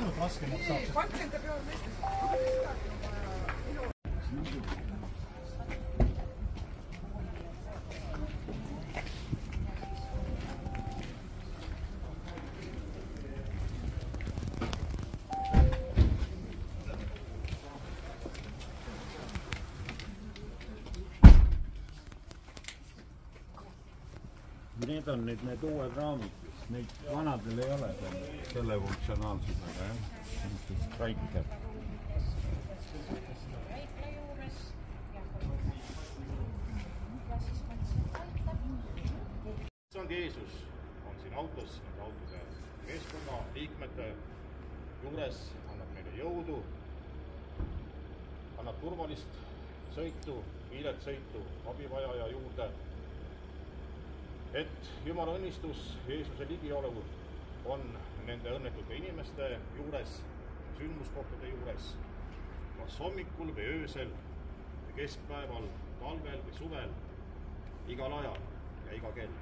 ainult raskemaks saab. Patsiente peavad mõistma. Need on nüüd need uued raamid, neid vanadel ei ole selle funktsionaalsusega, jah. Striker. Issand Jeesus on siin autos, nende autode meeskonna liikmete juures, annab meile jõudu, annab turvalist sõitu, kiiret sõitu abivajaja juurde, et Jumala õnnistus, Jeesuse ligiolu on nende õnnetute inimeste juures, sündmuskohtade juures, kas hommikul või öösel, keskpäeval, talvel või suvel, igal ajal ja iga kell.